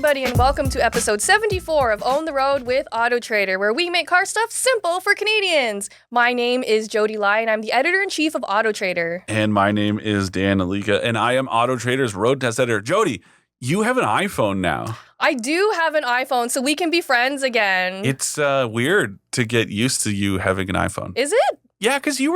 everybody, and welcome to episode 74 of Own the Road with AutoTrader, where we make car stuff simple for Canadians. My name is Jodi Lai, and I'm the Editor-in-Chief of AutoTrader. And my name is Dan Ilika, and I am AutoTrader's road test editor. Jodi, you have an iPhone now. I do have an iPhone, so we can be friends again. It's weird to get used to you having an iPhone. Is it? Yeah, because you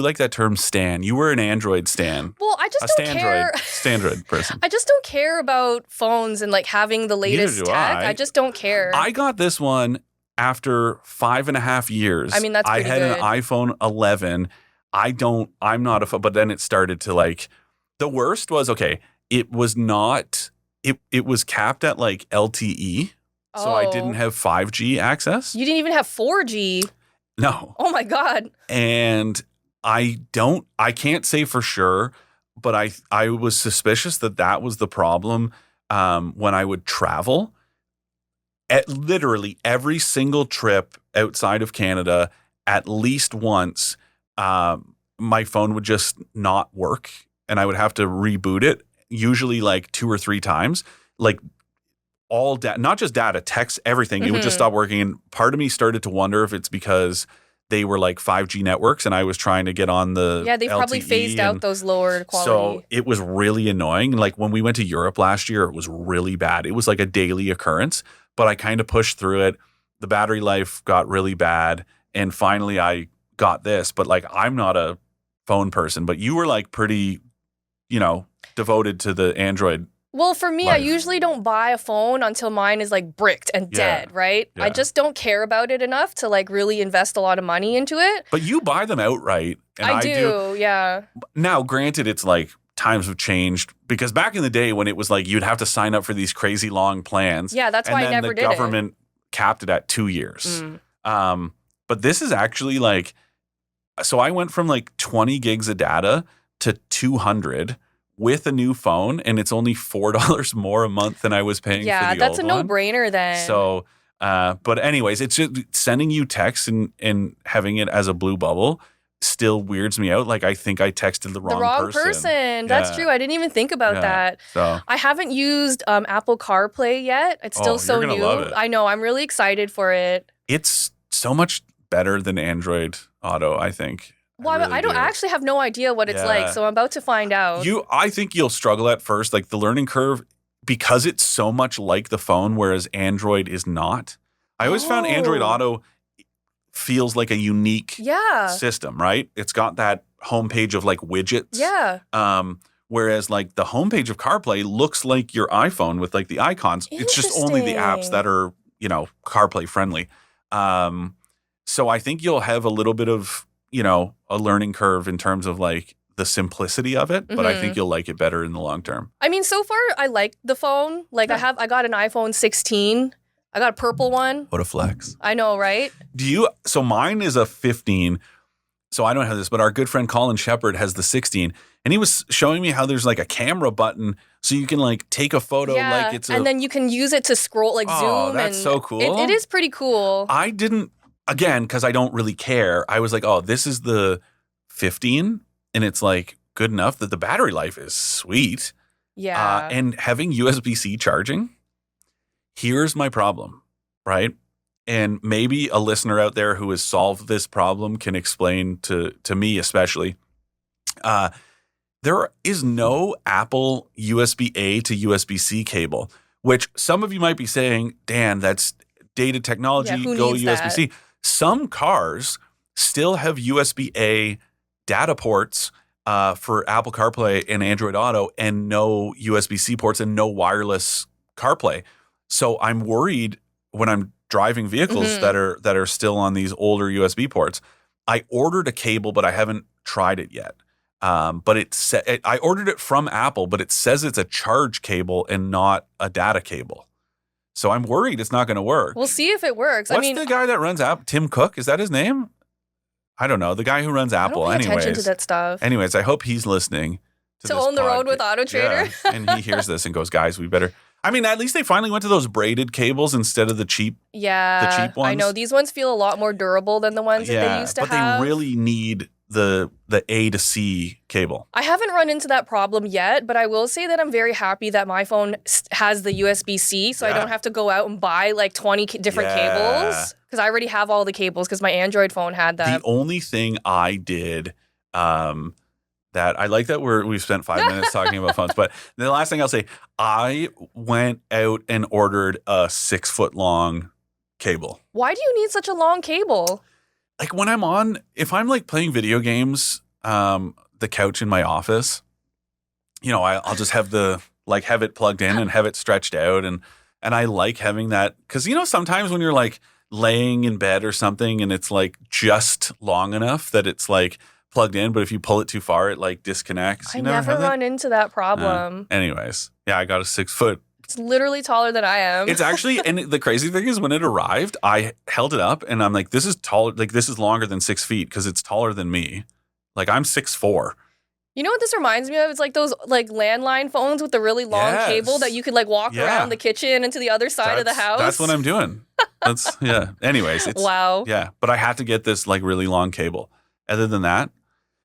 like that term stan. You were an Android stan. Well, I just don't care. Standroid person. I just don't care about phones and like having the latest Neither do tech. I. I just don't care. I got this one after 5.5 years. I mean, that's pretty I had good. an iPhone 11. I'm not a phone, but then it started to like, the worst was, okay, it was not, it was capped at like LTE. So I didn't have 5G access. You didn't even have 4G. No. Oh my God. And I can't say for sure, but I was suspicious that was the problem when I would travel. At literally every single trip outside of Canada, at least once, my phone would just not work and I would have to reboot it, usually like 2 or 3 times. Like all data, not just data, text, everything, it would just stop working. And part of me started to wonder if it's because they were like 5G networks and I was trying to get on the they probably LTE phased out those lower quality. So it was really annoying. Like when we went to Europe last year, it was really bad. It was like a daily occurrence, but I kind of pushed through it. The battery life got really bad. And finally I got this, but like I'm not a phone person, but you were like pretty, devoted to the Android. Well, for me, life. I usually don't buy a phone until mine is like bricked and dead, right? Yeah. I just don't care about it enough to like really invest a lot of money into it. But you buy them outright. And I do, yeah. Now, granted, it's like times have changed because back in the day when it was like you'd have to sign up for these crazy long plans. Yeah, that's why I never did it. And then the government capped it at 2 years. But this is actually like, so I went from like 20 gigs of data to 200 with a new phone, and it's only $4 more a month than I was paying for the old one. Yeah, that's a no-brainer then. So, but anyways, it's just sending you texts and having it as a blue bubble still weirds me out. Like I think I texted the wrong person. That's true. I didn't even think about that. So I haven't used Apple CarPlay yet. It's still so you're gonna new. love it. I know. I'm really excited for it. It's so much better than Android Auto, I think. Well, I actually have no idea what it's like, so I'm about to find out. I think you'll struggle at first, like the learning curve, because it's so much like the phone, whereas Android is not. I always found Android Auto feels like a unique system, right? It's got that homepage of like widgets. Yeah. Whereas like the homepage of CarPlay looks like your iPhone with like the icons. It's just only the apps that are, CarPlay friendly. So I think you'll have a little bit of, a learning curve in terms of like the simplicity of it, but I think you'll like it better in the long term. I mean, so far I like the phone. Like I got an iPhone 16. I got a purple one. What a flex. I know, right? So mine is a 15. So I don't have this, but our good friend Colin Shepard has the 16. And he was showing me how there's like a camera button so you can like take a photo like it's and then you can use it to scroll, like zoom. Oh, that's so cool. It is pretty cool. I didn't, again, because I don't really care. I was like, oh, this is the 15. And it's like good enough that the battery life is sweet. Yeah. And having USB-C charging, here's my problem, right? And maybe a listener out there who has solved this problem can explain to me especially. There is no Apple USB-A to USB-C cable, which some of you might be saying, Dan, that's dated technology, go USB-C. Some cars still have USB-A data ports for Apple CarPlay and Android Auto and no USB-C ports and no wireless CarPlay. So I'm worried when I'm driving vehicles that are still on these older USB ports. I ordered a cable, but I haven't tried it yet. But I ordered it from Apple, but it says it's a charge cable and not a data cable. So I'm worried it's not going to work. We'll see if it works. What's the guy that runs Apple? Tim Cook? Is that his name? I don't know. The guy who runs Apple. I don't pay attention to that stuff. Anyways, I hope he's listening to this Own the Road with AutoTrader. Yeah. And he hears this and goes, guys, we better. I mean, at least they finally went to those braided cables instead of the cheap ones. I know. These ones feel a lot more durable than the ones that they used to have. But they really need the A to C cable. I haven't run into that problem yet, but I will say that I'm very happy that my phone has the USB-C, so I don't have to go out and buy like 20 different cables, because I already have all the cables because my Android phone had that. The only thing I did that I like that we've spent 5 minutes talking about phones, but the last thing I'll say, I went out and ordered a 6-foot long cable. Why do you need such a long cable? Like when if I'm like playing video games, the couch in my office, I'll just have have it plugged in and have it stretched out. And I like having that because, sometimes when you're like laying in bed or something and it's like just long enough that it's like plugged in, but if you pull it too far, it like disconnects. I never run into that problem. Anyways, I got a 6-foot. It's literally taller than I am. It's actually, and the crazy thing is when it arrived, I held it up and I'm like, this is taller, like this is longer than 6 feet because it's taller than me. Like I'm 6'4". You know what this reminds me of? It's like those like landline phones with the really long cable that you could like walk around the kitchen and to the other side of the house. That's what I'm doing. Anyways, it's wow. Yeah, but I have to get this like really long cable. Other than that,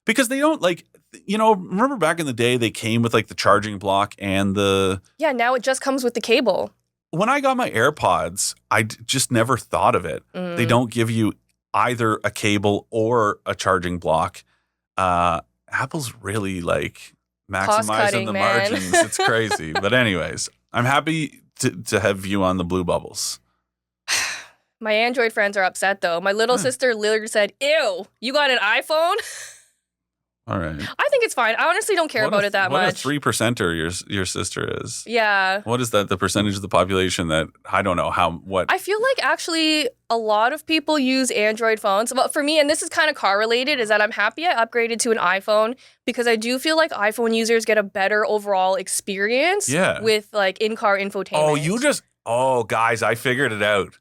because they don't like, remember back in the day they came with like the charging block and the. Yeah, now it just comes with the cable. When I got my AirPods, I just never thought of it. They don't give you either a cable or a charging block. Apple's really like maximizing the margins. It's crazy. But anyways, I'm happy to have you on the blue bubbles. My Android friends are upset though. My little sister literally said, "Ew, you got an iPhone?" All right. I think it's fine. I honestly don't care about it that much. What a 3%er your sister is. Yeah. What is that? The percentage of the population that I don't know what. I feel like actually a lot of people use Android phones. But for me, and this is kind of car related, is that I'm happy I upgraded to an iPhone because I do feel like iPhone users get a better overall experience with like in-car infotainment. Oh, guys, I figured it out.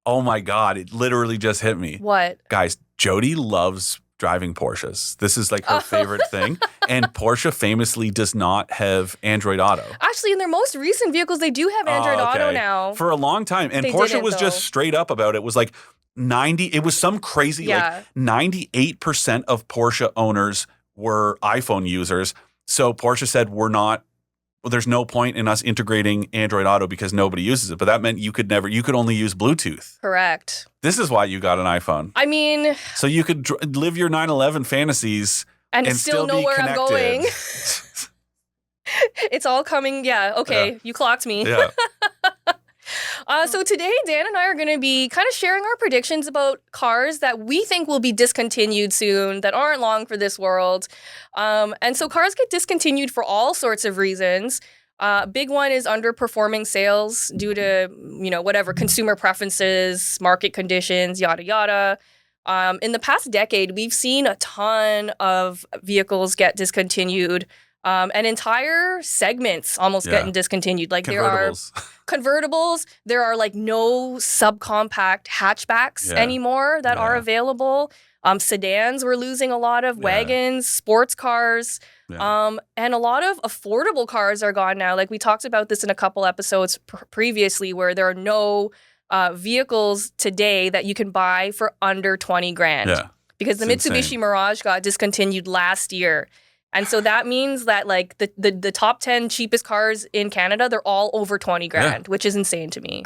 Oh my God, it literally just hit me. What? Guys, Jodi loves driving Porsches. This is like her favorite thing. And Porsche famously does not have Android Auto. Actually, in their most recent vehicles, they do have Android Auto now. For a long time. And Porsche was just straight up about it. It was like 90, it was some crazy, like 98% of Porsche owners were iPhone users. So Porsche said, there's no point in us integrating Android Auto because nobody uses it. But that meant you could only use Bluetooth. Correct. This is why you got an iPhone. I mean. So you could live your 9/11 fantasies and still know where I'm going. It's all coming. Yeah. Okay. You clocked me. Yeah. So today, Dan and I are going to be kind of sharing our predictions about cars that we think will be discontinued soon, that aren't long for this world. And so cars get discontinued for all sorts of reasons. Big one is underperforming sales due to, whatever, consumer preferences, market conditions, yada, yada. In the past decade, we've seen a ton of vehicles get discontinued. And entire segments almost getting discontinued. Like there are convertibles. There are like no subcompact hatchbacks anymore that are available. Sedans we're losing a lot of, wagons, sports cars, and a lot of affordable cars are gone now. Like we talked about this in a couple episodes previously, where there are no vehicles today that you can buy for under 20 grand. Yeah. Because the Mitsubishi Mirage got discontinued last year. And so that means that like the top 10 cheapest cars in Canada, they're all over 20 grand, which is insane to me.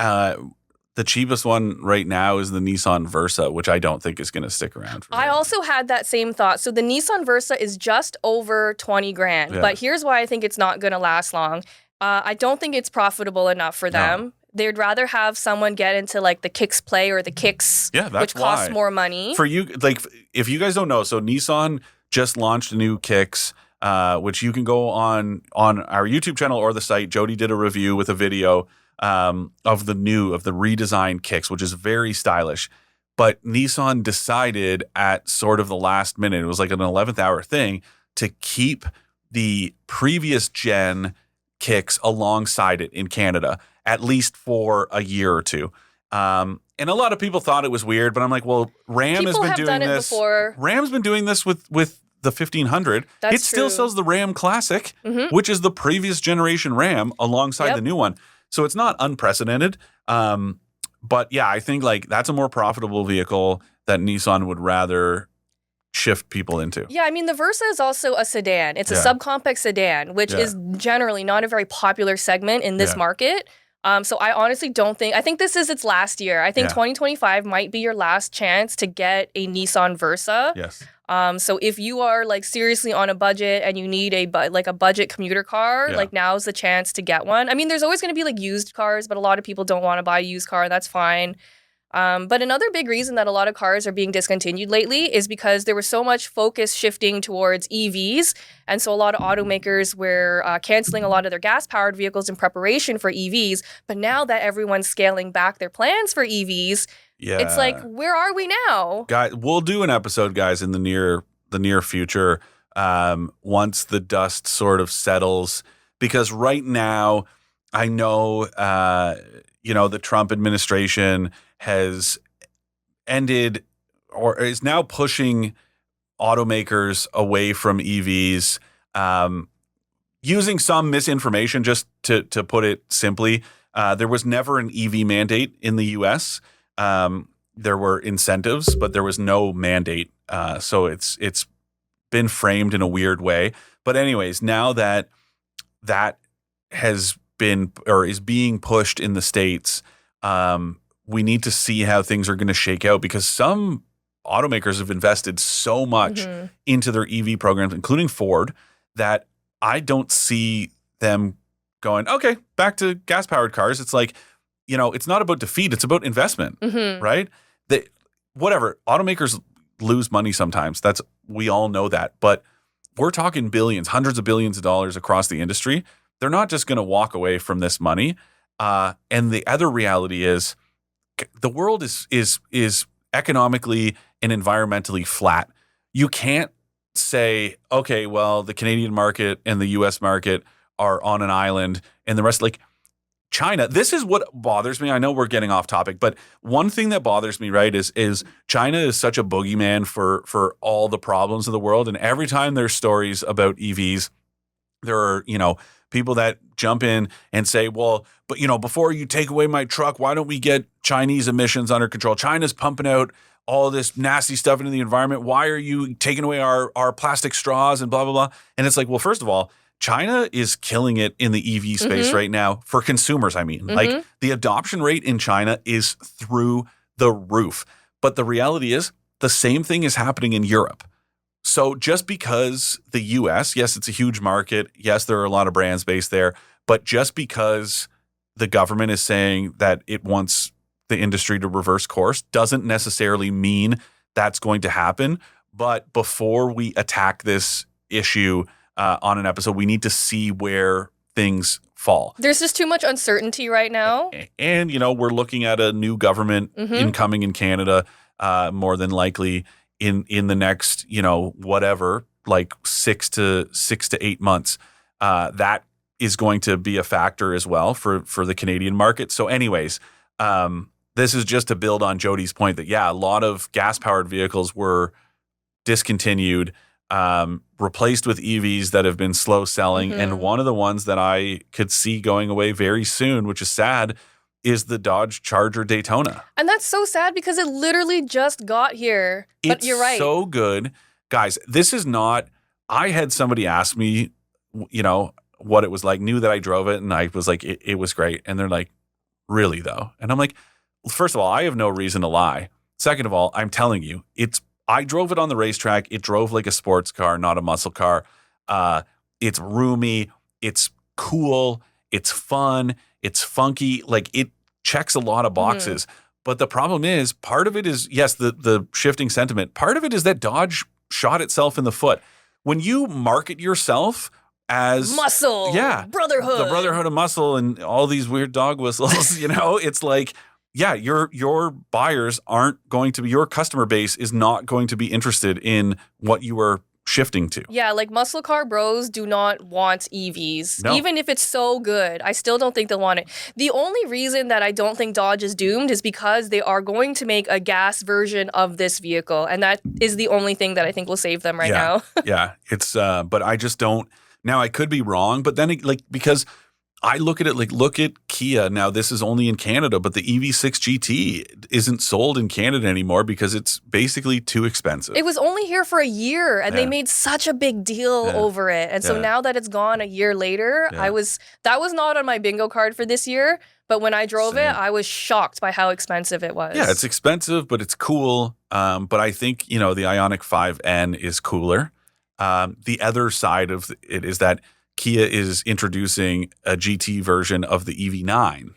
The cheapest one right now is the Nissan Versa, which I don't think is going to stick around. I also had that same thought. So the Nissan Versa is just over 20 grand. But here's why I think it's not going to last long. I don't think it's profitable enough for them. No. They'd rather have someone get into like the Kicks Play or the Kicks, which costs more money. For you, like if you guys don't know, so Nissan just launched a new Kicks, which you can go on our YouTube channel or the site. Jodi did a review with a video of the redesigned Kicks, which is very stylish. But Nissan decided at sort of the last minute, it was like an 11th hour thing, to keep the previous gen Kicks alongside it in Canada, at least for a year or two. And a lot of people thought it was weird, but I'm like, well, Ram has been doing this before. Ram's been doing this with the 1500. It still sells the Ram Classic, which is the previous generation Ram alongside the new one. So it's not unprecedented. But yeah, I think like that's a more profitable vehicle that Nissan would rather shift people into? Yeah, I mean, the Versa is also a sedan. It's a subcompact sedan, which is generally not a very popular segment in this market. So I honestly don't think, I think this is its last year. I think 2025 might be your last chance to get a Nissan Versa. Yes. So if you are like seriously on a budget and you need a budget commuter car, like now's the chance to get one. I mean, there's always going to be like used cars, but a lot of people don't want to buy a used car. That's fine. But another big reason that a lot of cars are being discontinued lately is because there was so much focus shifting towards EVs. And so a lot of automakers were canceling a lot of their gas-powered vehicles in preparation for EVs. But now that everyone's scaling back their plans for EVs, it's like, where are we now? Guys, we'll do an episode, guys, in the near future once the dust sort of settles. Because right now, I know, the Trump administration has ended or is now pushing automakers away from EVs, using some misinformation, just to put it simply. There was never an EV mandate in the U.S. There were incentives, but there was no mandate. So it's been framed in a weird way. But anyways, now that has been or is being pushed in the States, we need to see how things are going to shake out, because some automakers have invested so much into their EV programs, including Ford, that I don't see them going, okay, back to gas-powered cars. It's like, it's not about defeat. It's about investment, right? Whatever. Automakers lose money sometimes. We all know that. But we're talking billions, hundreds of billions of dollars across the industry. They're not just going to walk away from this money. And the other reality is the world is economically and environmentally flat. You can't say, okay, well, the Canadian market and the U.S. market are on an island and the rest, like China. This is what bothers me. I know we're getting off topic, but one thing that bothers me, right, is China is such a boogeyman for all the problems of the world. And every time there's stories about EVs, there are, people that jump in and say, well, but before you take away my truck, why don't we get Chinese emissions under control? China's pumping out all this nasty stuff into the environment. Why are you taking away our plastic straws and blah, blah, blah? And it's like, well, first of all, China is killing it in the EV space right now for consumers. I mean, like the adoption rate in China is through the roof. But the reality is the same thing is happening in Europe. So just because the US, yes, it's a huge market. Yes, there are a lot of brands based there. But just because the government is saying that it wants the industry to reverse course doesn't necessarily mean that's going to happen. But before we attack this issue on an episode, we need to see where things fall. There's just too much uncertainty right now. And, we're looking at a new government incoming in Canada, more than likely in the next, whatever, like 6 to 8 months. That is going to be a factor as well for the Canadian market. So anyways, this is just to build on Jodi's point that, a lot of gas-powered vehicles were discontinued, replaced with EVs that have been slow selling. And one of the ones that I could see going away very soon, which is sad, is the Dodge Charger Daytona. And that's so sad because it literally just got here. But you're right. It's so good. Guys, this is not – I had somebody ask me, what it was like, knew that I drove it, and I was like, it was great. And they're like, really though? And I'm like, first of all, I have no reason to lie. Second of all, I'm telling you, I drove it on the racetrack. It drove like a sports car, not a muscle car. It's roomy. It's cool. It's fun. It's funky. Like, it checks a lot of boxes. But the problem is, part of it is, yes, the shifting sentiment. Part of it is that Dodge shot itself in the foot. When you market yourself as muscle, brotherhood, the brotherhood of muscle, and all these weird dog whistles, it's like, your buyers aren't going to be, your customer base is not going to be interested in what you are shifting to. Yeah, like muscle car bros do not want EVs. No. Even if it's so good, I still don't think they'll want it. The only reason that I don't think Dodge is doomed is because they are going to make a gas version of this vehicle. And that is the only thing that I think will save them right now. It's, but I just don't, now I could be wrong, but then because I look at it like, look at Kia. Now, this is only in Canada, but the EV6 GT isn't sold in Canada anymore because it's basically too expensive. It was only here for a year, and they made such a big deal over it. And so now that it's gone a year later, that was not on my bingo card for this year. But when I drove it, I was shocked by how expensive it was. Yeah, it's expensive, but it's cool. But I think, the Ioniq 5N is cooler. The other side of it is that Kia is introducing a GT version of the EV9.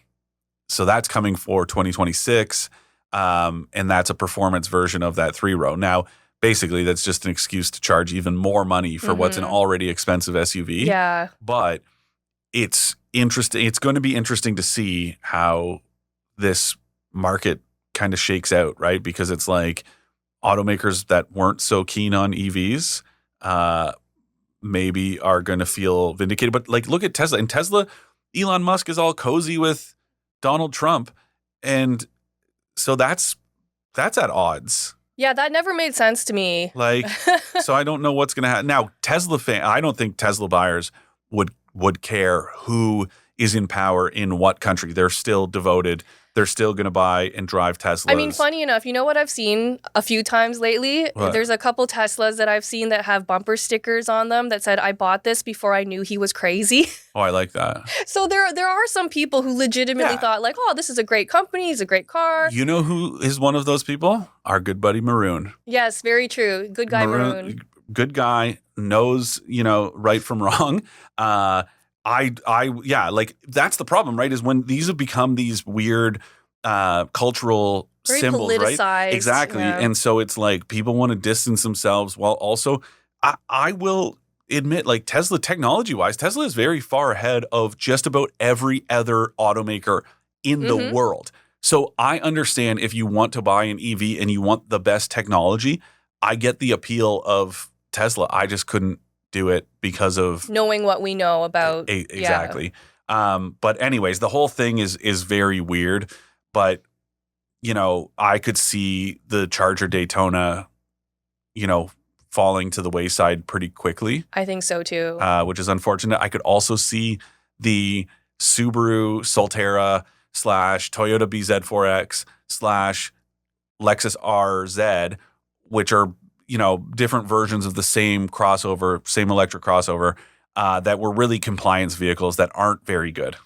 So that's coming for 2026, and that's a performance version of that 3-row. Now, basically, that's just an excuse to charge even more money for what's an already expensive SUV. Yeah. But it's interesting. It's going to be interesting to see how this market kind of shakes out, right? Because it's like automakers that weren't so keen on EVs maybe are going to feel vindicated. But like, look at Tesla. And Tesla, Elon Musk is all cozy with Donald Trump. And so that's at odds. Yeah, that never made sense to me. Like, so I don't know what's going to happen. Now, I don't think Tesla buyers would care who is in power in what country. They're still devoted. They're still going to buy and drive Teslas. I mean, funny enough, you know what I've seen a few times lately? What? There's a couple Teslas that I've seen that have bumper stickers on them that said, "I bought this before I knew he was crazy." Oh, I like that. So there are some people who legitimately thought like, "Oh, this is a great company. It's a great car." You know who is one of those people? Our good buddy Maroon. Yes, very true. Good guy Maroon. Good guy, knows, right from wrong. Like that's the problem, right? Is when these have become these weird cultural very symbols, politicized, right? Exactly. Yeah. And so it's like people want to distance themselves while also I will admit, like Tesla technology-wise, Tesla is very far ahead of just about every other automaker in the world. So I understand if you want to buy an EV and you want the best technology, I get the appeal of Tesla. I just couldn't do it because of knowing what we know about exactly. But anyways, the whole thing is very weird. But I could see the Charger Daytona, falling to the wayside pretty quickly. I think so too. Which is unfortunate. I could also see the Subaru Solterra / Toyota BZ4X / Lexus RZ, which are different versions of the same crossover, same electric crossover, that were really compliance vehicles that aren't very good.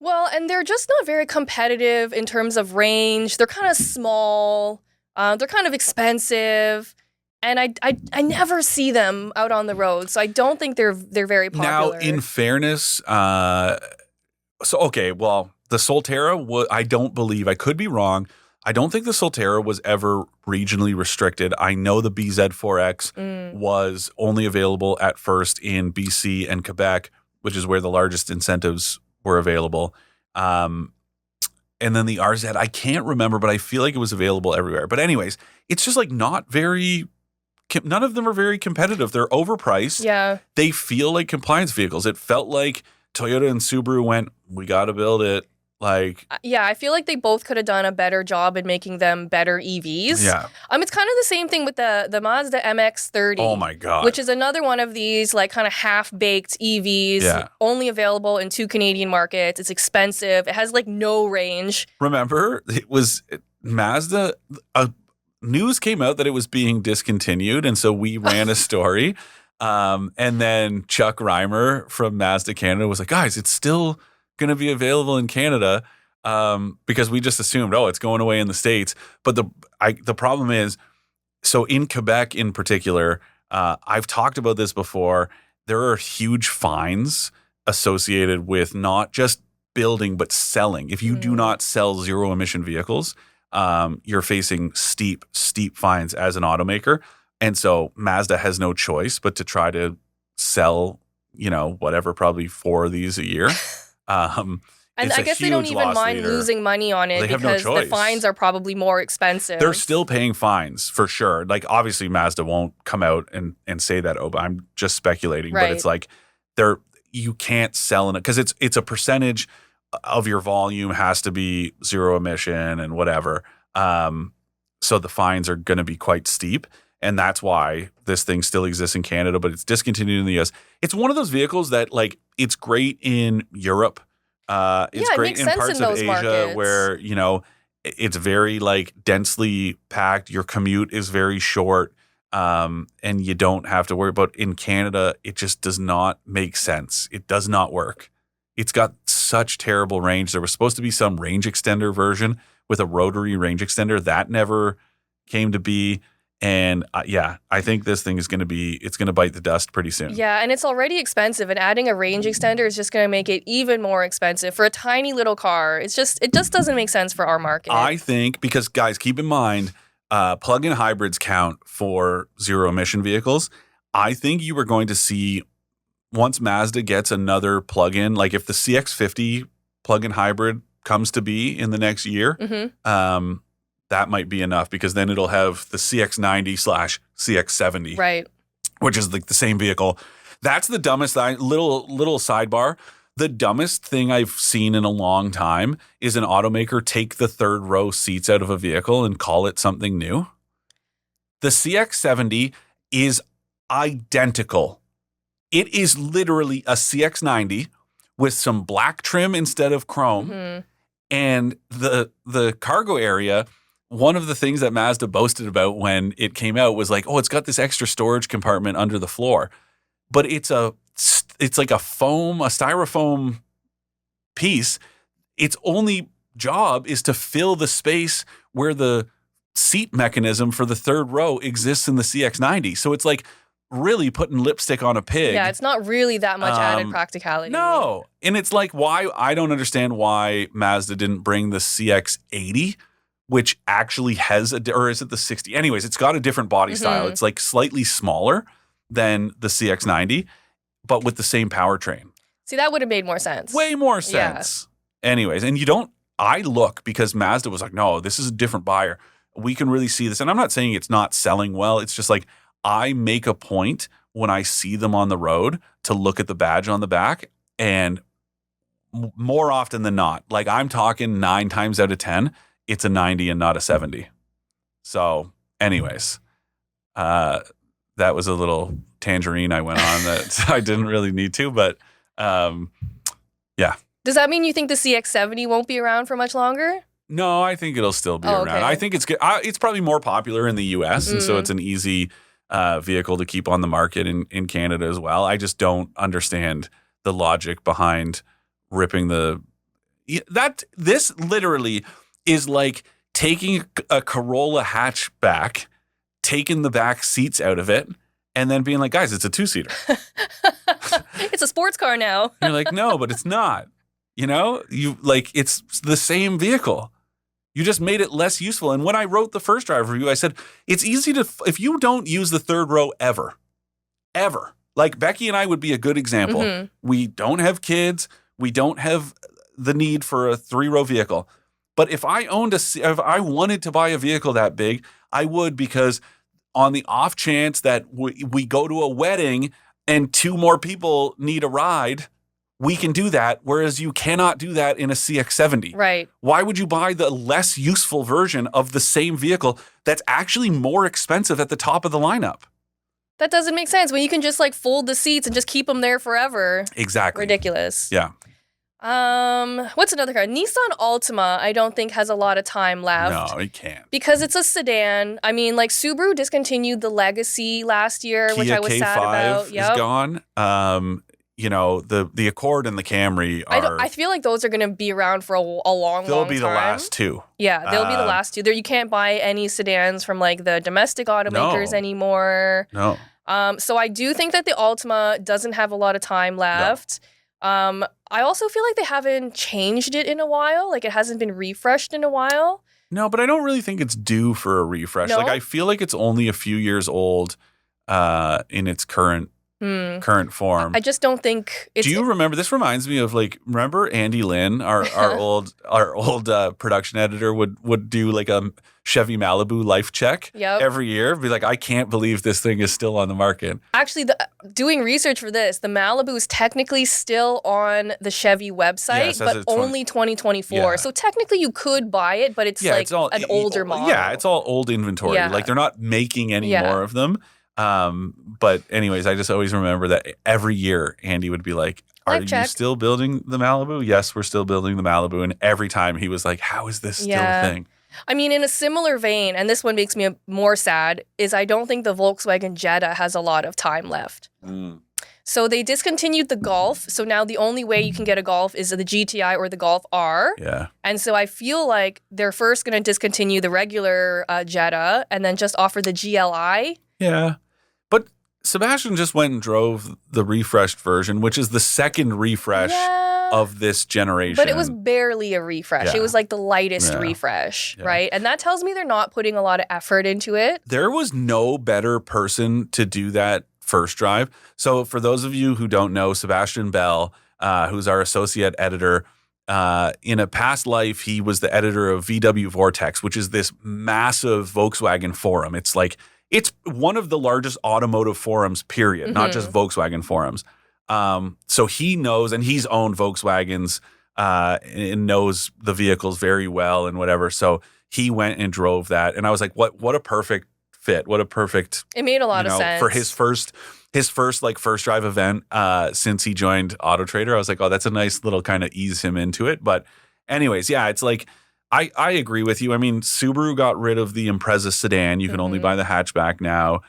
Well, and they're just not very competitive in terms of range. They're kind of small. They're kind of expensive. And I never see them out on the road. So I don't think they're very popular. Now, in fairness, the Solterra, I don't believe, I could be wrong, I don't think the Solterra was ever regionally restricted. I know the BZ4X was only available at first in BC and Quebec, which is where the largest incentives were available. And then the RZ, I can't remember, but I feel like it was available everywhere. But anyways, it's just like none of them are very competitive. They're overpriced. Yeah. They feel like compliance vehicles. It felt like Toyota and Subaru went, we got to build it. I feel like they both could have done a better job in making them better EVs. Yeah. It's kind of the same thing with the Mazda MX-30. Oh my God. Which is another one of these like kind of half-baked EVs, only available in 2 Canadian markets. It's expensive. It has like no range. Remember, it was Mazda, news came out that it was being discontinued, and so we ran a story. And then Chuck Reimer from Mazda Canada was like, guys, it's still going to be available in Canada, because we just assumed, it's going away in the States. But the problem is, so in Quebec in particular, I've talked about this before, there are huge fines associated with not just building, but selling. If you do not sell zero emission vehicles, you're facing steep fines as an automaker. And so Mazda has no choice but to try to sell, whatever, probably 4 of these a year. And I guess they don't even mind losing money on it because the fines are probably more expensive. They're still paying fines for sure. Like obviously Mazda won't come out and say that. But I'm just speculating. Right. But it's like you can't sell in it because it's a percentage of your volume has to be zero emission and whatever. So the fines are going to be quite steep. And that's why this thing still exists in Canada, but it's discontinued in the US. It's one of those vehicles that like it's great in Europe It's great in parts of Asia markets where, it's very like densely packed. Your commute is very short. And you don't have to worry about. In Canada, it just does not make sense. It does not work. It's got such terrible range. There was supposed to be some range extender version with a rotary range extender that never came to be. And I think this thing is going to bite the dust pretty soon. Yeah, and it's already expensive, and adding a range extender is just going to make it even more expensive for a tiny little car. It just doesn't make sense for our market. I think because, guys, keep in mind, plug-in hybrids count for zero-emission vehicles. I think you are going to see, once Mazda gets another plug-in, like if the CX-50 plug-in hybrid comes to be in the next year, that might be enough, because then it'll have the CX-90/CX-70, right? Which is like the same vehicle. That's the dumbest thing. Little sidebar. The dumbest thing I've seen in a long time is an automaker take the third row seats out of a vehicle and call it something new. The CX-70 is identical. It is literally a CX-90 with some black trim instead of chrome. And the cargo area, one of the things that Mazda boasted about when it came out was like, oh, it's got this extra storage compartment under the floor. But it's like a styrofoam piece. Its only job is to fill the space where the seat mechanism for the third row exists in the CX-90. So it's like really putting lipstick on a pig. Yeah, it's not really that much added practicality. No. And it's like, I don't understand why Mazda didn't bring the CX-80, which actually has or is it the 60? Anyways, it's got a different body style. It's like slightly smaller than the CX-90, but with the same powertrain. See, that would have made more sense. Way more sense. Yeah. Anyways, and I look because Mazda was like, no, this is a different buyer. We can really see this. And I'm not saying it's not selling well. It's just like, I make a point when I see them on the road to look at the badge on the back, and more often than not, like I'm talking 9 times out of 10, it's a 90 and not a 70. So anyways, that was a little tangerine I went on that I didn't really need to, but yeah. Does that mean you think the CX-70 won't be around for much longer? No, I think it'll still be around. Okay. I think it's probably more popular in the U.S., and so it's an easy vehicle to keep on the market in Canada as well. I just don't understand the logic behind ripping this literally is like taking a Corolla hatchback, taking the back seats out of it, and then being like, guys, it's a 2-seater. It's a sports car now. And you're like, no, but it's not. It's the same vehicle. You just made it less useful. And when I wrote the first driver review, I said, it's easy if you don't use the third row ever, like Becky and I would be a good example. We don't have kids. We don't have the need for a 3-row vehicle. But if I wanted to buy a vehicle that big, I would, because on the off chance that we go to a wedding and 2 more people need a ride, we can do that, whereas you cannot do that in a CX-70. Right. Why would you buy the less useful version of the same vehicle that's actually more expensive at the top of the lineup? That doesn't make sense when you can just like fold the seats and just keep them there forever. Exactly. Ridiculous. Yeah. What's another car? Nissan Altima, I don't think has a lot of time left. No, it can't. Because it's a sedan. I mean, like Subaru discontinued the Legacy last year, Kia which I was K5 sad about. is gone. The Accord and the Camry are. I feel like those are going to be around for a long time. They'll be the last 2. Yeah, they'll be the last 2. You can't buy any sedans from like the domestic automakers anymore. No. So I do think that the Altima doesn't have a lot of time left. No. I also feel like they haven't changed it in a while. Like it hasn't been refreshed in a while. No, but I don't really think it's due for a refresh. No? Like I feel like it's only a few years old in its current form. I just don't think it's... Do you remember? This reminds me of remember Andy Lynn, our old production editor would do like a Chevy Malibu life check every year. Be like, I can't believe this thing is still on the market. Actually, doing research for this, the Malibu is technically still on the Chevy website, but only 2024. Yeah. So technically you could buy it, but it's an older model. Yeah, it's all old inventory. Yeah. Like they're not making any more of them. But anyways, I just always remember that every year Andy would be like, "Are you still building the Malibu?" Yes, we're still building the Malibu. And every time he was like, "How is this still a thing?" I mean, in a similar vein, and this one makes me more sad, is I don't think the Volkswagen Jetta has a lot of time left. So they discontinued the Golf. So now the only way you can get a Golf is the GTI or the Golf R. Yeah. And so I feel like they're first going to discontinue the regular Jetta and then just offer the GLI. Yeah. But Sebastian just went and drove the refreshed version, which is the second refresh of this generation. But it was barely a refresh. It was like the lightest refresh, right? And that tells me they're not putting a lot of effort into it. There was no better person to do that first drive. So for those of you who don't know, Sebastian Bell, who's our associate editor, in a past life, he was the editor of VW Vortex, which is this massive Volkswagen forum. It's one of the largest automotive forums, period, not just Volkswagen forums. So he knows, and he's owned Volkswagens and knows the vehicles very well and whatever. So he went and drove that. And I was like, what a perfect fit. What a perfect. It made a lot of sense. For his first first drive event since he joined AutoTrader. I was like, oh, that's a nice little kind of ease him into it. But anyways, yeah, it's like, I agree with you. I mean, Subaru got rid of the Impreza sedan. You can only buy the hatchback now.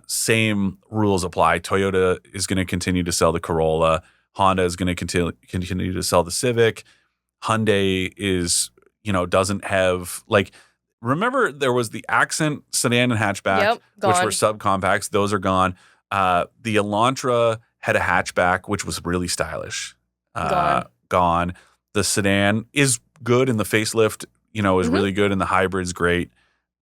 Same rules apply. Toyota is going to continue to sell the Corolla. Honda is going to continue to sell the Civic. Hyundai is, doesn't have remember there was the Accent sedan and hatchback, which were subcompacts. Those are gone. The Elantra had a hatchback, which was really stylish. Gone. The sedan is good, and the facelift, is really good, and the hybrid's great.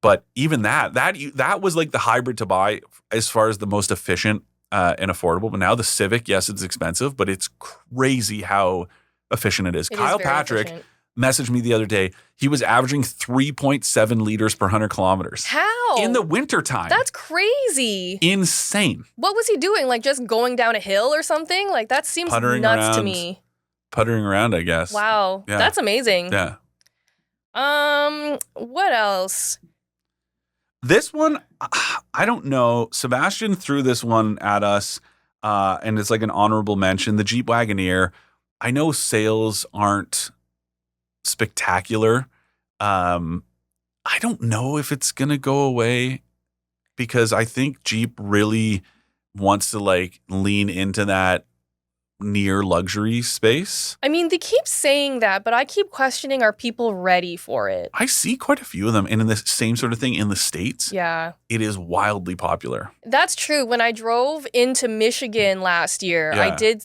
But even that was like the hybrid to buy as far as the most efficient and affordable. But now the Civic, yes, it's expensive, but it's crazy how efficient it is. Kyle Patrick messaged me the other day. He was averaging 3.7 liters per 100 kilometers. How? In the wintertime. That's crazy. Insane. What was he doing? Like just going down a hill or something? Like that seems nuts to me. Puttering around, I guess. Wow. Yeah. That's amazing. Yeah. What else? This one, I don't know. Sebastian threw this one at us, and it's like an honorable mention. The Jeep Wagoneer. I know sales aren't spectacular. I don't know if it's going to go away because I think Jeep really wants to lean into that near luxury space. I mean, they keep saying that, but I keep questioning, are people ready for it? I see quite a few of them. And in the same sort of thing in the States, yeah, it is wildly popular. That's true. When I drove into Michigan last year,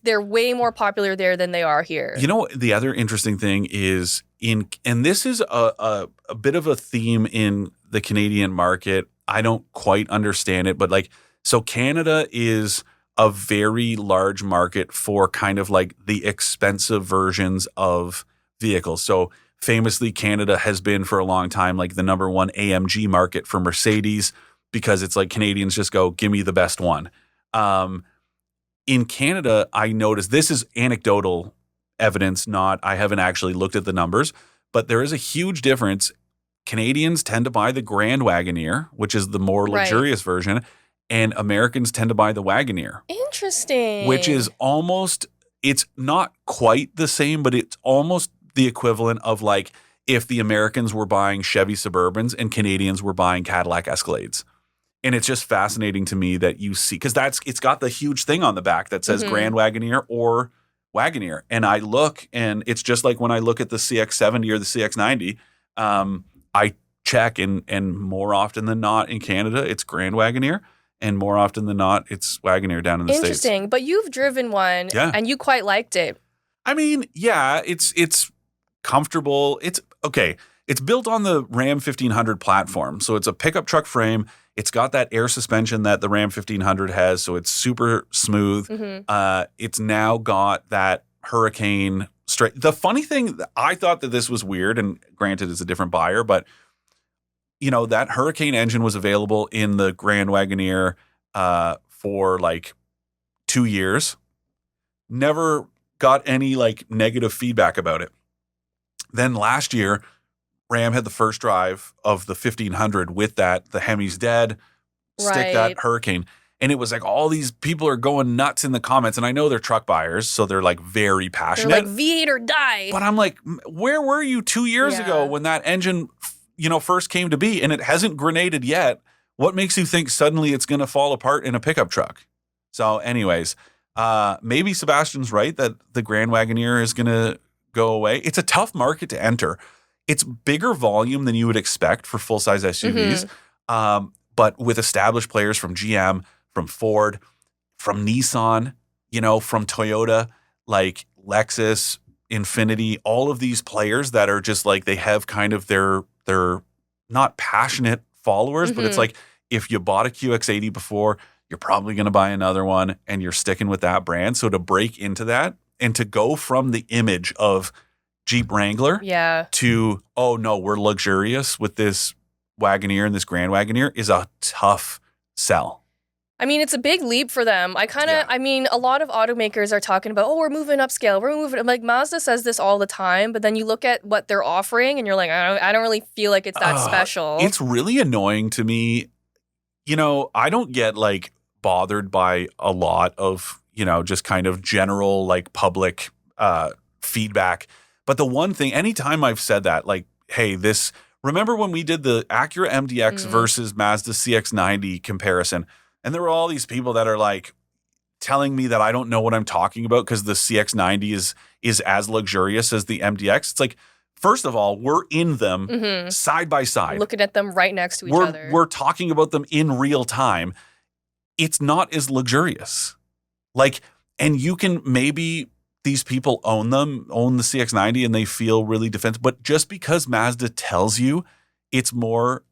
they're way more popular there than they are here. The other interesting thing is and this is a bit of a theme in the Canadian market. I don't quite understand it, but so Canada is a very large market for kind of the expensive versions of vehicles. So famously, Canada has been for a long time the number one AMG market for Mercedes because it's Canadians just go, give me the best one. In Canada, I noticed, this is anecdotal evidence, I haven't actually looked at the numbers, but there is a huge difference. Canadians tend to buy the Grand Wagoneer, which is the more luxurious version, and Americans tend to buy the Wagoneer. Interesting. Which is it's not quite the same, but it's almost the equivalent of if the Americans were buying Chevy Suburbans and Canadians were buying Cadillac Escalades. And it's just fascinating to me that you see, because it's got the huge thing on the back that says Grand Wagoneer or Wagoneer. And I look, and it's just like when I look at the CX-70 or the CX-90, I check, and more often than not in Canada, it's Grand Wagoneer. And more often than not, it's Wagoneer down in the States. Interesting. But you've driven one, and you quite liked it. I mean, yeah, it's comfortable. It's okay. It's built on the Ram 1500 platform. So it's a pickup truck frame. It's got that air suspension that the Ram 1500 has. So it's super smooth. It's now got that Hurricane straight. The funny thing, I thought that this was weird, and granted, it's a different buyer, but that Hurricane engine was available in the Grand Wagoneer for 2 years. Never got any negative feedback about it. Then last year, Ram had the first drive of the 1500 with that. The Hemi's dead. stick that Hurricane. And it was like all these people are going nuts in the comments. And I know they're truck buyers, so they're like very passionate. They're like V8 or die. But I'm like, where were you 2 years ago when that engine, first came to be and it hasn't grenaded yet? What makes you think suddenly it's going to fall apart in a pickup truck? So anyways, maybe Sebastian's right that the Grand Wagoneer is going to go away. It's a tough market to enter. It's bigger volume than you would expect for full-size SUVs. But with established players from GM, from Ford, from Nissan, from Toyota, like Lexus, Infiniti, all of these players that are just like, they have kind of their not passionate followers, but it's like, if you bought a QX80 before, you're probably going to buy another one and you're sticking with that brand. So to break into that and to go from the image of Jeep Wrangler to, oh no, we're luxurious with this Wagoneer and this Grand Wagoneer is a tough sell. I mean, it's a big leap for them. I mean, a lot of automakers are talking about, we're moving upscale. We're moving. Like, Mazda says this all the time, but then you look at what they're offering and you're like, I don't really feel like it's that special. It's really annoying to me. I don't get like bothered by a lot of, just kind of general like public feedback. But the one thing, anytime I've said that, like, hey, remember when we did the Acura MDX versus Mazda CX-90 comparison? And there were all these people that are like telling me that I don't know what I'm talking about because the CX-90 is as luxurious as the MDX. It's like, first of all, we're in them side by side. Looking at them right next to each other. We're talking about them in real time. It's not as luxurious. Like, and you can maybe these people own the CX-90 and they feel really defensive. But just because Mazda tells you it's more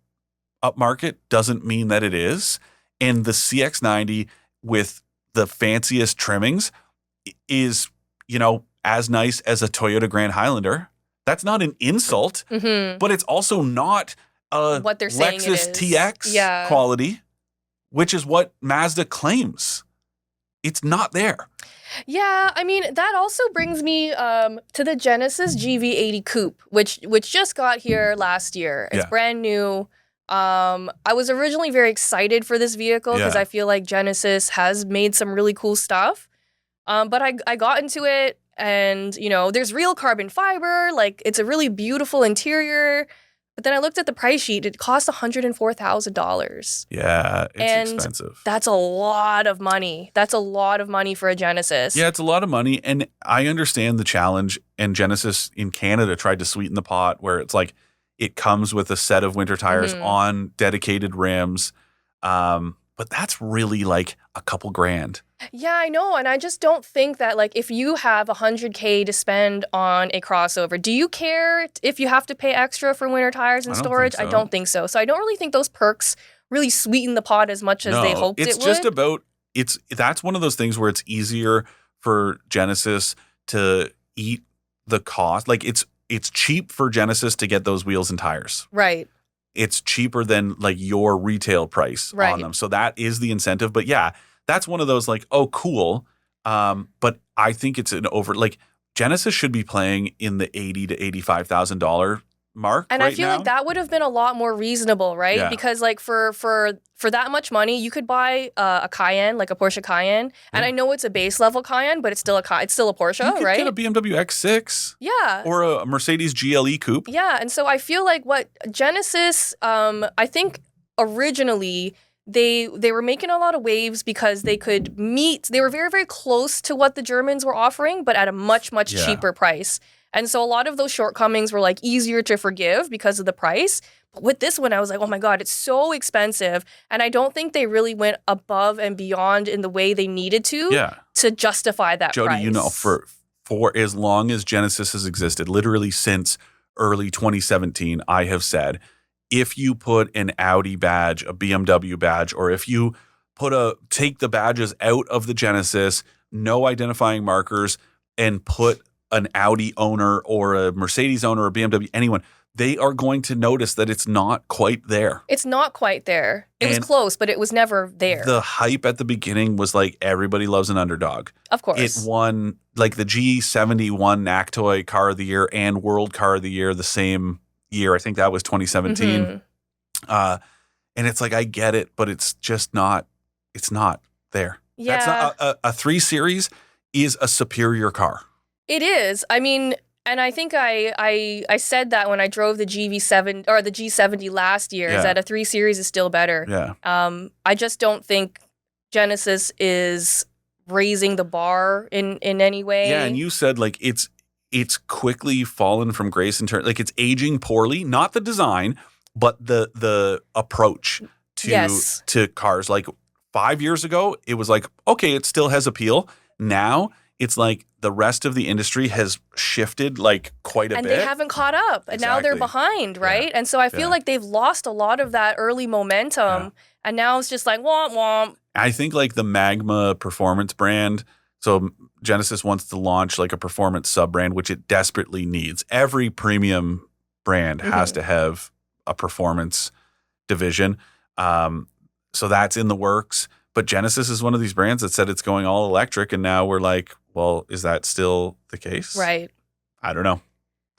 upmarket doesn't mean that it is. And the CX-90 with the fanciest trimmings is, as nice as a Toyota Grand Highlander. That's not an insult, but it's also not a what they're saying Lexus TX quality, which is what Mazda claims. It's not there. Yeah, I mean, that also brings me to the Genesis GV80 Coupe, which just got here last year. It's brand new. I was originally very excited for this vehicle because I feel like Genesis has made some really cool stuff. But I got into it and, there's real carbon fiber. Like, it's a really beautiful interior. But then I looked at the price sheet. It cost $104,000. Yeah, it's expensive. That's a lot of money. That's a lot of money for a Genesis. Yeah, it's a lot of money. And I understand the challenge. And Genesis in Canada tried to sweeten the pot where it's like, it comes with a set of winter tires on dedicated rims. But that's really like a couple grand. Yeah, I know. And I just don't think that, like, if you have $100K to spend on a crossover, do you care if you have to pay extra for winter tires and storage? I don't think so. So I don't really think those perks really sweeten the pot as much as they hoped it would. It's just about, that's one of those things where it's easier for Genesis to eat the cost. Like, it's cheap for Genesis to get those wheels and tires. Right. It's cheaper than like your retail price on them. So that is the incentive. But yeah, that's one of those like, oh, cool. But I think it's like Genesis should be playing in the $80,000 to $85,000 mark. And I feel like that would have been a lot more reasonable, right? Yeah. Because like for that much money, you could buy a Cayenne, like a Porsche Cayenne. And I know it's a base level Cayenne, but it's still a Porsche, you could right? Get a BMW X6. Yeah. Or a Mercedes GLE coupe. Yeah. And so I feel like what Genesis, I think originally they were making a lot of waves because they could they were very, very close to what the Germans were offering, but at a much, much cheaper price. And so a lot of those shortcomings were like easier to forgive because of the price. But with this one, I was like, oh my God, it's so expensive. And I don't think they really went above and beyond in the way they needed to justify that Jodi, price. For as long as Genesis has existed, literally since early 2017, I have said, if you put an Audi badge, a BMW badge, or if you take the badges out of the Genesis, no identifying markers, and put an Audi owner or a Mercedes owner or a BMW, anyone, they are going to notice that it's not quite there. It's not quite there. It was close, but it was never there. The hype at the beginning was like everybody loves an underdog. Of course. It won, like the G70 won NACTOY Car of the Year and World Car of the Year the same year. I think that was 2017. And it's like, I get it, but it's just not, it's not there. Yeah. That's not, a 3 Series is a superior car. It is. I mean, and I think I said that when I drove the GV7 or the G70 last year, is that a 3 Series is still better. Yeah. I just don't think Genesis is raising the bar in any way. Yeah, and you said like it's quickly fallen from grace in terms, like it's aging poorly, not the design, but the approach to cars. Like 5 years ago, it was like, okay, it still has appeal. Now it's like the rest of the industry has shifted like quite a bit. And they haven't caught up. And now they're behind, right? Yeah. And so I feel like they've lost a lot of that early momentum. Yeah. And now it's just like, womp, womp. I think like the Magma performance brand, so Genesis wants to launch like a performance sub-brand, which it desperately needs. Every premium brand has to have a performance division. So that's in the works. But Genesis is one of these brands that said it's going all electric. And now we're like, well, is that still the case? Right. I don't know.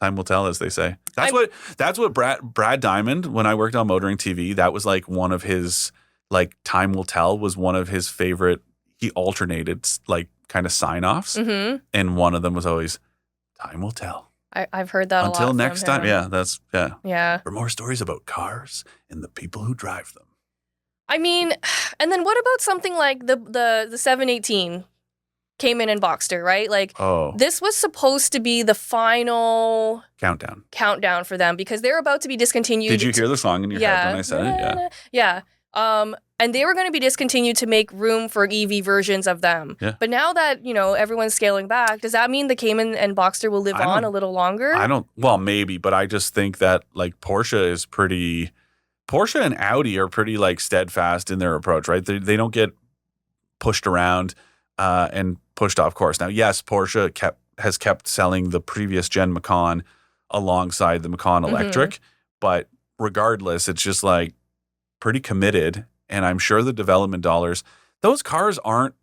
Time will tell, as they say. That's what Brad Diamond, when I worked on Motoring TV, that was like one of his, like, time will tell was one of his favorite. He alternated like kind of sign-offs. And one of them was always, time will tell. I've heard that a lot. Until next time. Yeah, that's, Yeah. For more stories about cars and the people who drive them. I mean, and then what about something like the 718 Cayman and Boxster, right? Like, this was supposed to be the final countdown for them because they're about to be discontinued. Did you hear the song in your head when I said it? Yeah. And they were going to be discontinued to make room for EV versions of them. Yeah. But now that, everyone's scaling back, does that mean the Cayman and Boxster will live on a little longer? Well, maybe, but I just think that like Porsche and Audi are pretty like steadfast in their approach, right? They don't get pushed around and pushed off course. Now, yes, Porsche has kept selling the previous gen Macan alongside the Macan Electric, but regardless, it's just like pretty committed. And I'm sure the development dollars, those cars aren't,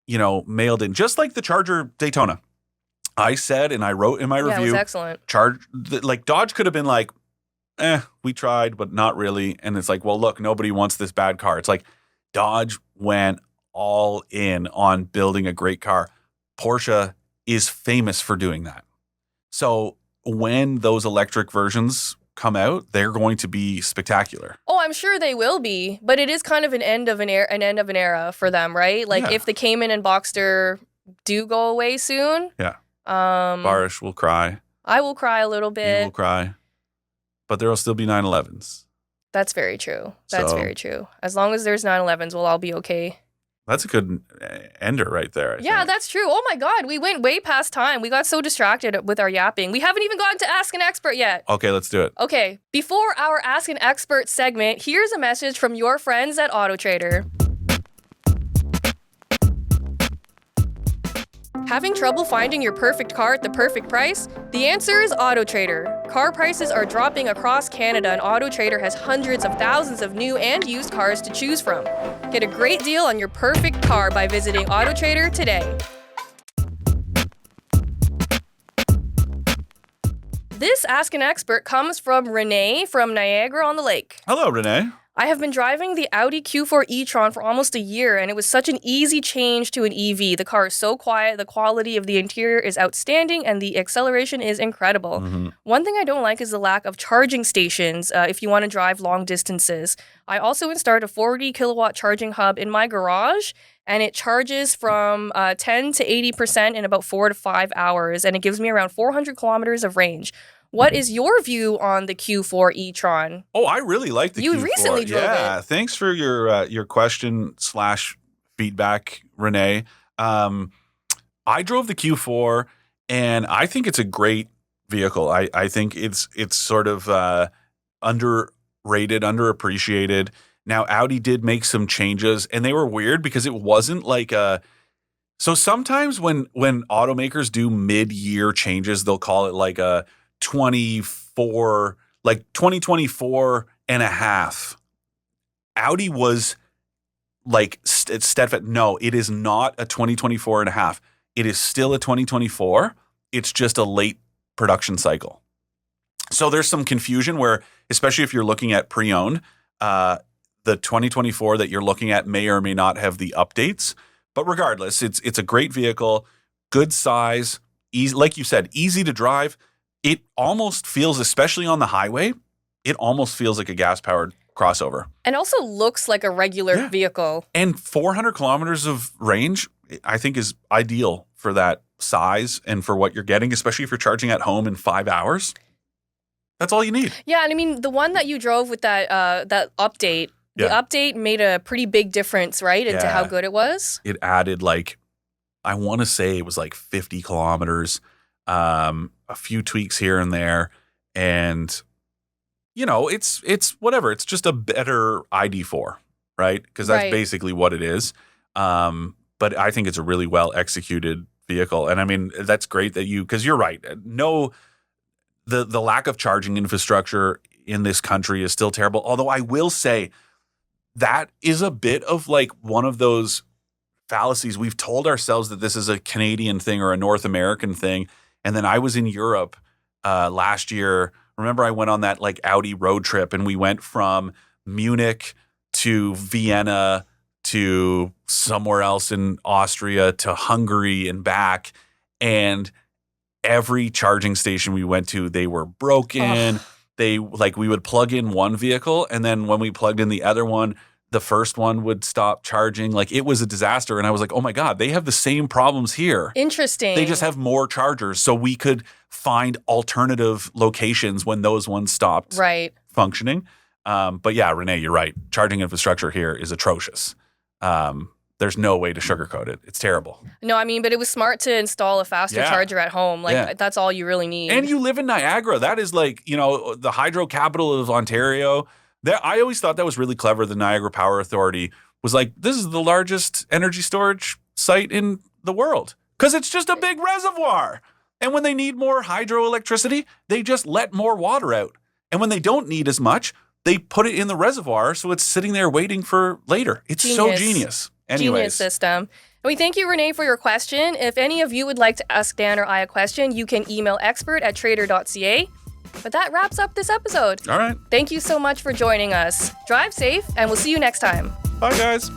mailed in. Just like the Charger Daytona. I said, and I wrote in my review. It was excellent. Like Dodge could have been like, we tried, but not really. And it's like, well, look, nobody wants this bad car. It's like Dodge went all in on building a great car. Porsche is famous for doing that. So when those electric versions come out, they're going to be spectacular. Oh, I'm sure they will be, but it is kind of an end of an era for them, right? Like if the Cayman and Boxster do go away soon. Yeah. Barish will cry. I will cry a little bit. You will cry. But there will still be 911s. That's very true. Very true. As long as there's 911s, we'll all be okay. That's a good ender right there. I think. That's true. Oh my God, we went way past time. We got so distracted with our yapping. We haven't even gotten to Ask an Expert yet. Okay, let's do it. Okay, before our Ask an Expert segment, here's a message from your friends at AutoTrader. Having trouble finding your perfect car at the perfect price? The answer is AutoTrader. Car prices are dropping across Canada, and AutoTrader has hundreds of thousands of new and used cars to choose from. Get a great deal on your perfect car by visiting AutoTrader today. This Ask an Expert comes from Renee from Niagara-on-the-Lake. Hello, Renee. I have been driving the Audi Q4 e-tron for almost a year, and it was such an easy change to an EV. The car is so quiet, the quality of the interior is outstanding, and the acceleration is incredible. One thing I don't like is the lack of charging stations if you want to drive long distances. I also installed a 40 kilowatt charging hub in my garage, and it charges from 10 to 80% in about 4 to 5 hours, and it gives me around 400 kilometers of range. What is your view on the Q4 e-tron? Oh, I really like the Q4. You recently drove it. Yeah, thanks for your question / feedback, Renee. I drove the Q4, and I think it's a great vehicle. I think it's sort of underrated, underappreciated. Now, Audi did make some changes, and they were weird because it wasn't like a... So sometimes when automakers do mid-year changes, they'll call it like a 2024 and a half. Audi was like steadfast. No, it is not a 2024 and a half. It is still a 2024. It's just a late production cycle. So there's some confusion where, especially if you're looking at pre-owned, the 2024 that you're looking at may or may not have the updates. But regardless, it's a great vehicle, good size, easy, like you said, easy to drive. It almost feels, especially on the highway, it almost feels like a gas-powered crossover. And also looks like a regular vehicle. And 400 kilometers of range, I think, is ideal for that size and for what you're getting, especially if you're charging at home in 5 hours. That's all you need. Yeah, and I mean, the one that you drove with that update, the update made a pretty big difference, right, into how good it was? It added, like, I want to say it was like 50 kilometers, a few tweaks here and there, and you know, it's whatever. It's just a better ID4, right? Because that's basically what it is. But I think it's a really well executed vehicle, and I mean, that's great that because you're right. No, the lack of charging infrastructure in this country is still terrible. Although I will say that is a bit of like one of those fallacies. We've told ourselves that this is a Canadian thing or a North American thing. And then I was in Europe last year. Remember, I went on that like Audi road trip, and we went from Munich to Vienna to somewhere else in Austria to Hungary and back. And every charging station we went to, they were broken. We would plug in one vehicle, and then when we plugged in the other one, the first one would stop charging. Like, it was a disaster. And I was like, oh my God, they have the same problems here. Interesting. They just have more chargers. So we could find alternative locations when those ones stopped functioning. But yeah, Renee, you're right. Charging infrastructure here is atrocious. There's no way to sugarcoat it. It's terrible. No, I mean, but it was smart to install a faster charger at home. Like, that's all you really need. And you live in Niagara. That is like, you know, the hydro capital of Ontario. I always thought that was really clever. The Niagara Power Authority was like, this is the largest energy storage site in the world because it's just a big reservoir. And when they need more hydroelectricity, they just let more water out. And when they don't need as much, they put it in the reservoir so it's sitting there waiting for later. It's so genius. Anyways. Genius system. And we thank you, Renee, for your question. If any of you would like to ask Dan or I a question, you can email expert@trader.ca. But that wraps up this episode. All right. Thank you so much for joining us. Drive safe, and we'll see you next time. Bye, guys.